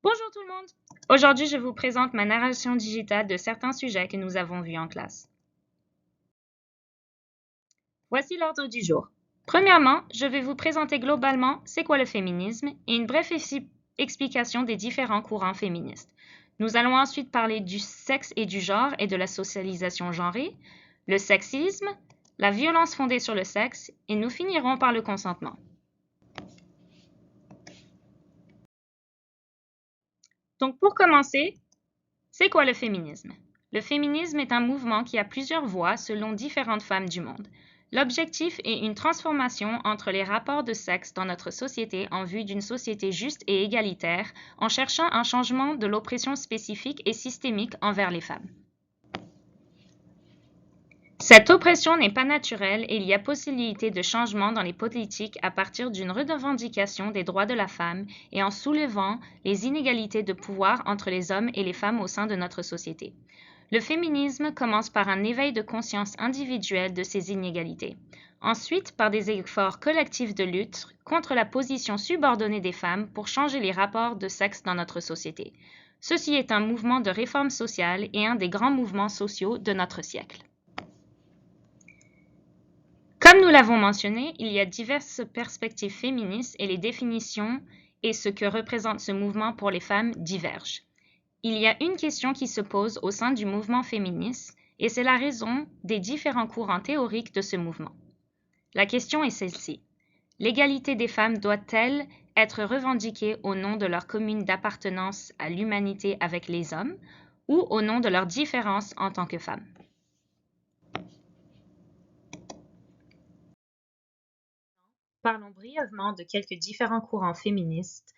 Bonjour tout le monde! Aujourd'hui, je vous présente ma narration digitale de certains sujets que nous avons vus en classe. Voici l'ordre du jour. Premièrement, je vais vous présenter globalement c'est quoi le féminisme et une brève explication des différents courants féministes. Nous allons ensuite parler du sexe et du genre et de la socialisation genrée, le sexisme, la violence fondée sur le sexe et nous finirons par le consentement. Donc pour commencer, c'est quoi le féminisme? Le féminisme est un mouvement qui a plusieurs voix selon différentes femmes du monde. L'objectif est une transformation entre les rapports de sexe dans notre société en vue d'une société juste et égalitaire en cherchant un changement de l'oppression spécifique et systémique envers les femmes. Cette oppression n'est pas naturelle et il y a possibilité de changement dans les politiques à partir d'une revendication des droits de la femme et en soulevant les inégalités de pouvoir entre les hommes et les femmes au sein de notre société. Le féminisme commence par un éveil de conscience individuelle de ces inégalités. Ensuite, par des efforts collectifs de lutte contre la position subordonnée des femmes pour changer les rapports de sexe dans notre société. Ceci est un mouvement de réforme sociale et un des grands mouvements sociaux de notre siècle. Comme nous l'avons mentionné, il y a diverses perspectives féministes et les définitions et ce que représente ce mouvement pour les femmes divergent. Il y a une question qui se pose au sein du mouvement féministe et c'est la raison des différents courants théoriques de ce mouvement. La question est celle-ci. L'égalité des femmes doit-elle être revendiquée au nom de leur commune d'appartenance à l'humanité avec les hommes ou au nom de leur différence en tant que femmes? Parlons brièvement de quelques différents courants féministes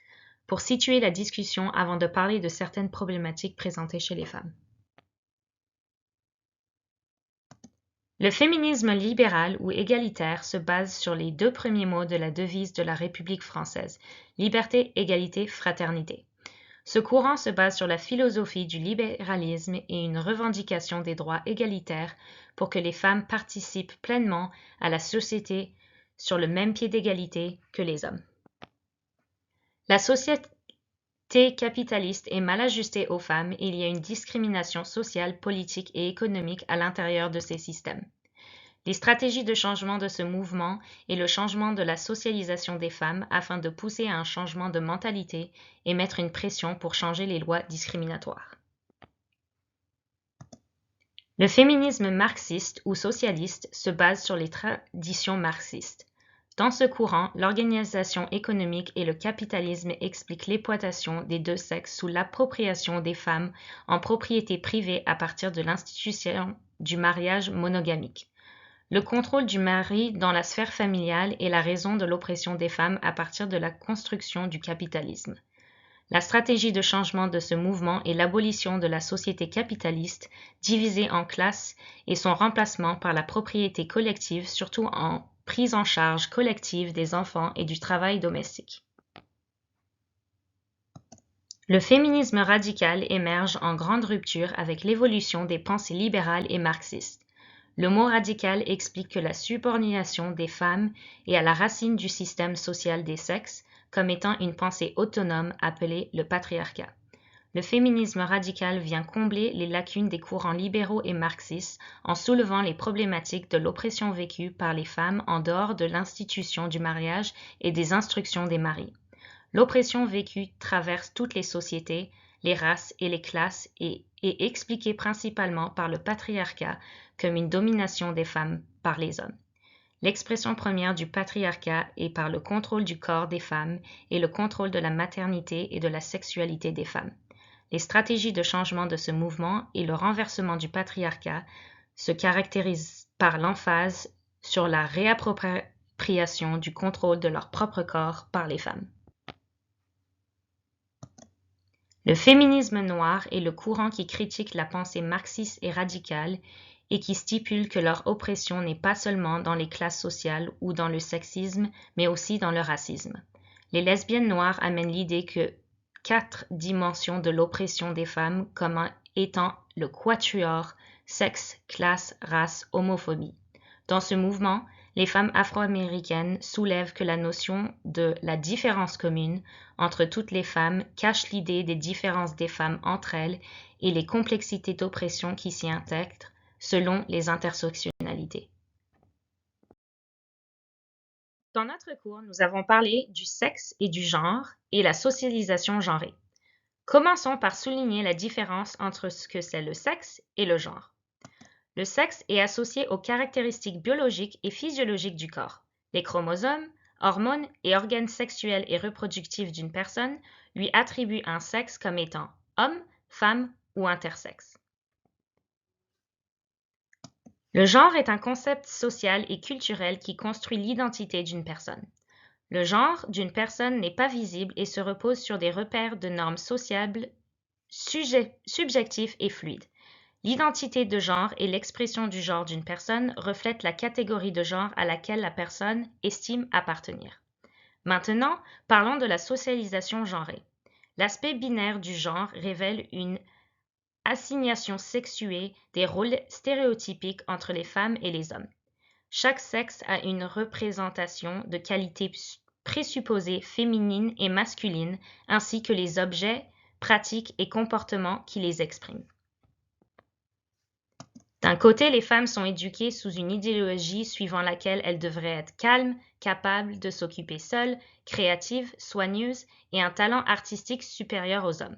pour situer la discussion avant de parler de certaines problématiques présentées chez les femmes. Le féminisme libéral ou égalitaire se base sur les deux premiers mots de la devise de la République française, liberté, égalité, fraternité. Ce courant se base sur la philosophie du libéralisme et une revendication des droits égalitaires pour que les femmes participent pleinement à la société sur le même pied d'égalité que les hommes. La société capitaliste est mal ajustée aux femmes et il y a une discrimination sociale, politique et économique à l'intérieur de ces systèmes. Les stratégies de changement de ce mouvement est le changement de la socialisation des femmes afin de pousser à un changement de mentalité et mettre une pression pour changer les lois discriminatoires. Le féminisme marxiste ou socialiste se base sur les traditions marxistes. Dans ce courant, l'organisation économique et le capitalisme expliquent l'exploitation des deux sexes sous l'appropriation des femmes en propriété privée à partir de l'institution du mariage monogamique. Le contrôle du mari dans la sphère familiale est la raison de l'oppression des femmes à partir de la construction du capitalisme. La stratégie de changement de ce mouvement est l'abolition de la société capitaliste divisée en classes et son remplacement par la propriété collective, surtout en prise en charge collective des enfants et du travail domestique. Le féminisme radical émerge en grande rupture avec l'évolution des pensées libérales et marxistes. Le mot radical explique que la subordination des femmes est à la racine du système social des sexes, comme étant une pensée autonome appelée le patriarcat. Le féminisme radical vient combler les lacunes des courants libéraux et marxistes en soulevant les problématiques de l'oppression vécue par les femmes en dehors de l'institution du mariage et des instructions des maris. L'oppression vécue traverse toutes les sociétés, les races et les classes et est expliquée principalement par le patriarcat comme une domination des femmes par les hommes. L'expression première du patriarcat est par le contrôle du corps des femmes et le contrôle de la maternité et de la sexualité des femmes. Les stratégies de changement de ce mouvement et le renversement du patriarcat se caractérisent par l'emphase sur la réappropriation du contrôle de leur propre corps par les femmes. Le féminisme noir est le courant qui critique la pensée marxiste et radicale et qui stipule que leur oppression n'est pas seulement dans les classes sociales ou dans le sexisme, mais aussi dans le racisme. Les lesbiennes noires amènent l'idée que 4 dimensions de l'oppression des femmes comme étant le quatuor sexe, classe, race, homophobie. Dans ce mouvement, les femmes afro-américaines soulèvent que la notion de la différence commune entre toutes les femmes cache l'idée des différences des femmes entre elles et les complexités d'oppression qui s'y intègrent selon les intersectionnalités. Dans notre cours, nous avons parlé du sexe et du genre et la socialisation genrée. Commençons par souligner la différence entre ce que c'est le sexe et le genre. Le sexe est associé aux caractéristiques biologiques et physiologiques du corps. Les chromosomes, hormones et organes sexuels et reproductifs d'une personne lui attribuent un sexe comme étant homme, femme ou intersexe. Le genre est un concept social et culturel qui construit l'identité d'une personne. Le genre d'une personne n'est pas visible et se repose sur des repères de normes sociables subjectifs et fluides. L'identité de genre et l'expression du genre d'une personne reflètent la catégorie de genre à laquelle la personne estime appartenir. Maintenant, parlons de la socialisation genrée. L'aspect binaire du genre révèle une assignation sexuée des rôles stéréotypiques entre les femmes et les hommes. Chaque sexe a une représentation de qualités présupposées féminines et masculines, ainsi que les objets, pratiques et comportements qui les expriment. D'un côté, les femmes sont éduquées sous une idéologie suivant laquelle elles devraient être calmes, capables de s'occuper seules, créatives, soigneuses et un talent artistique supérieur aux hommes.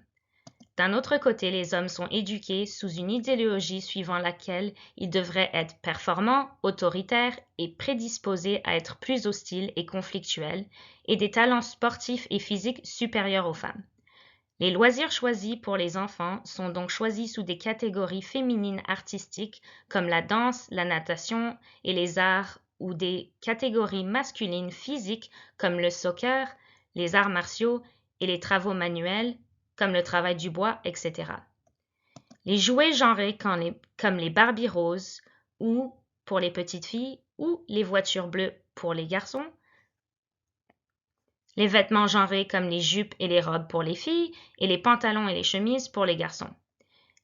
D'un autre côté, les hommes sont éduqués sous une idéologie suivant laquelle ils devraient être performants, autoritaires et prédisposés à être plus hostiles et conflictuels, et des talents sportifs et physiques supérieurs aux femmes. Les loisirs choisis pour les enfants sont donc choisis sous des catégories féminines artistiques comme la danse, la natation et les arts, ou des catégories masculines physiques comme le soccer, les arts martiaux et les travaux manuels comme le travail du bois, etc. Les jouets genrés comme les Barbie roses ou pour les petites filles ou les voitures bleues pour les garçons, les vêtements genrés comme les jupes et les robes pour les filles et les pantalons et les chemises pour les garçons.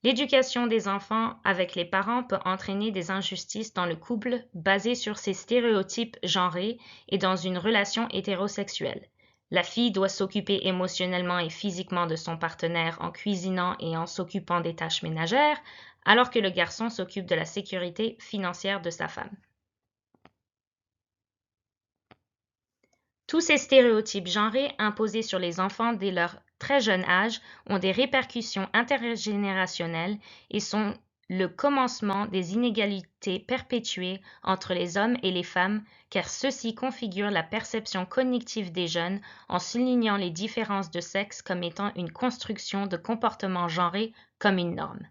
L'éducation des enfants avec les parents peut entraîner des injustices dans le couple basées sur ces stéréotypes genrés et dans une relation hétérosexuelle. La fille doit s'occuper émotionnellement et physiquement de son partenaire en cuisinant et en s'occupant des tâches ménagères, alors que le garçon s'occupe de la sécurité financière de sa femme. Tous ces stéréotypes genrés imposés sur les enfants dès leur très jeune âge ont des répercussions intergénérationnelles et sont le commencement des inégalités perpétuées entre les hommes et les femmes, car ceux-ci configurent la perception cognitive des jeunes en soulignant les différences de sexe comme étant une construction de comportements genrés comme une norme.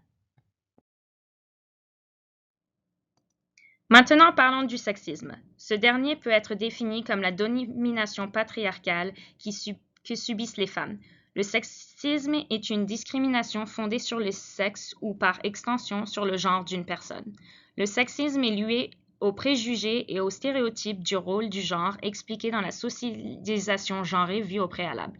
Maintenant parlons du sexisme. Ce dernier peut être défini comme la domination patriarcale que subissent les femmes. Le sexisme est une discrimination fondée sur le sexe ou par extension sur le genre d'une personne. Le sexisme est lié aux préjugés et aux stéréotypes du rôle du genre expliqués dans la socialisation genrée vue au préalable.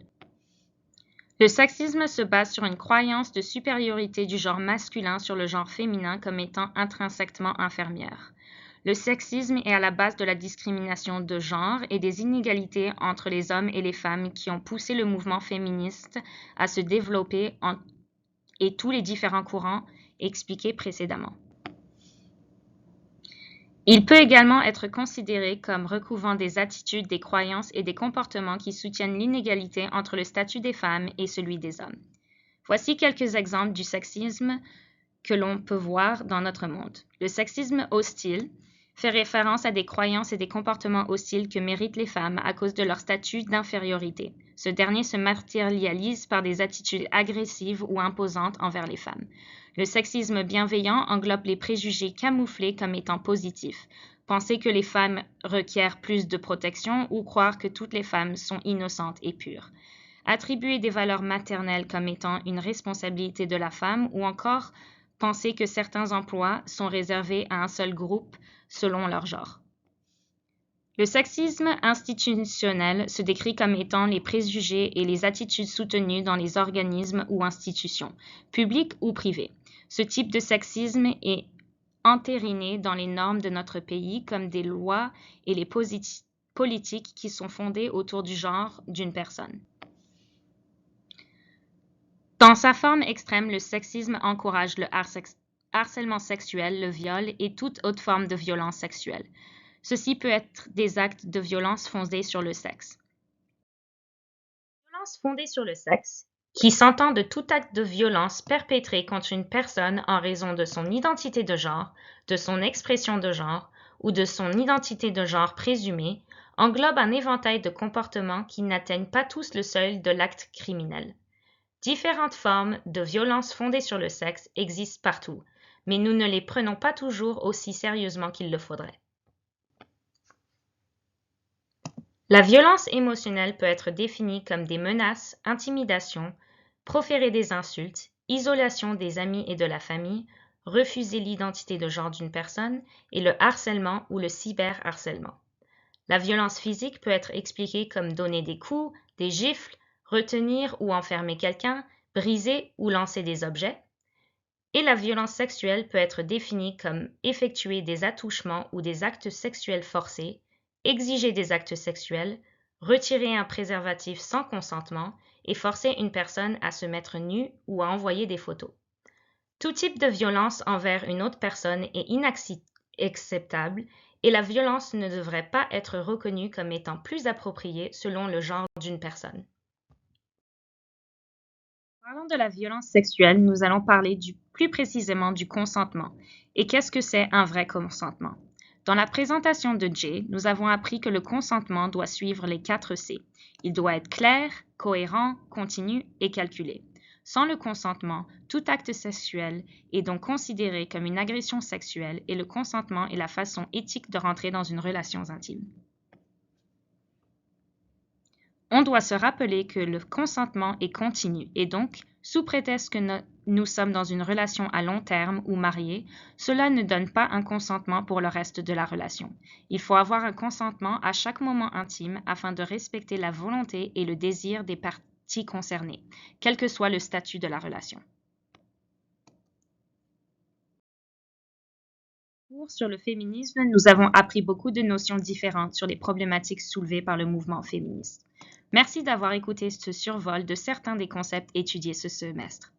Le sexisme se base sur une croyance de supériorité du genre masculin sur le genre féminin comme étant intrinsèquement inférieur. Le sexisme est à la base de la discrimination de genre et des inégalités entre les hommes et les femmes qui ont poussé le mouvement féministe à se développer et tous les différents courants expliqués précédemment. Il peut également être considéré comme recouvrant des attitudes, des croyances et des comportements qui soutiennent l'inégalité entre le statut des femmes et celui des hommes. Voici quelques exemples du sexisme que l'on peut voir dans notre monde. Le sexisme hostile fait référence à des croyances et des comportements hostiles que méritent les femmes à cause de leur statut d'infériorité. Ce dernier se matérialise par des attitudes agressives ou imposantes envers les femmes. Le sexisme bienveillant englobe les préjugés camouflés comme étant positifs. Penser que les femmes requièrent plus de protection ou croire que toutes les femmes sont innocentes et pures. Attribuer des valeurs maternelles comme étant une responsabilité de la femme ou encore penser que certains emplois sont réservés à un seul groupe selon leur genre. Le sexisme institutionnel se décrit comme étant les préjugés et les attitudes soutenues dans les organismes ou institutions, publics ou privés. Ce type de sexisme est entérinées dans les normes de notre pays comme des lois et les politiques qui sont fondées autour du genre d'une personne. Dans sa forme extrême, le sexisme encourage le harcèlement sexuel, le viol et toute autre forme de violence sexuelle. Ceci peut être des actes de violence fondés sur le sexe. Violence fondée sur le sexe, qui s'entend de tout acte de violence perpétré contre une personne en raison de son identité de genre, de son expression de genre ou de son identité de genre présumée, englobe un éventail de comportements qui n'atteignent pas tous le seuil de l'acte criminel. Différentes formes de violence fondées sur le sexe existent partout, mais nous ne les prenons pas toujours aussi sérieusement qu'il le faudrait. La violence émotionnelle peut être définie comme des menaces, intimidations, proférer des insultes, isolation des amis et de la famille, refuser l'identité de genre d'une personne et le harcèlement ou le cyberharcèlement. La violence physique peut être expliquée comme donner des coups, des gifles, retenir ou enfermer quelqu'un, briser ou lancer des objets. Et la violence sexuelle peut être définie comme effectuer des attouchements ou des actes sexuels forcés, exiger des actes sexuels, retirer un préservatif sans consentement et forcer une personne à se mettre nue ou à envoyer des photos. Tout type de violence envers une autre personne est inacceptable et la violence ne devrait pas être reconnue comme étant plus appropriée selon le genre d'une personne. Parlant de la violence sexuelle, nous allons parler plus précisément du consentement. Et qu'est-ce que c'est un vrai consentement? Dans la présentation de Jay, nous avons appris que le consentement doit suivre les 4 C. Il doit être clair, cohérent, continu et calculé. Sans le consentement, tout acte sexuel est donc considéré comme une agression sexuelle et le consentement est la façon éthique de rentrer dans une relation intime. On doit se rappeler que le consentement est continu et donc, sous prétexte que nous sommes dans une relation à long terme ou mariés, cela ne donne pas un consentement pour le reste de la relation. Il faut avoir un consentement à chaque moment intime afin de respecter la volonté et le désir des parties concernées, quel que soit le statut de la relation. Sur le féminisme, nous avons appris beaucoup de notions différentes sur les problématiques soulevées par le mouvement féministe. Merci d'avoir écouté ce survol de certains des concepts étudiés ce semestre.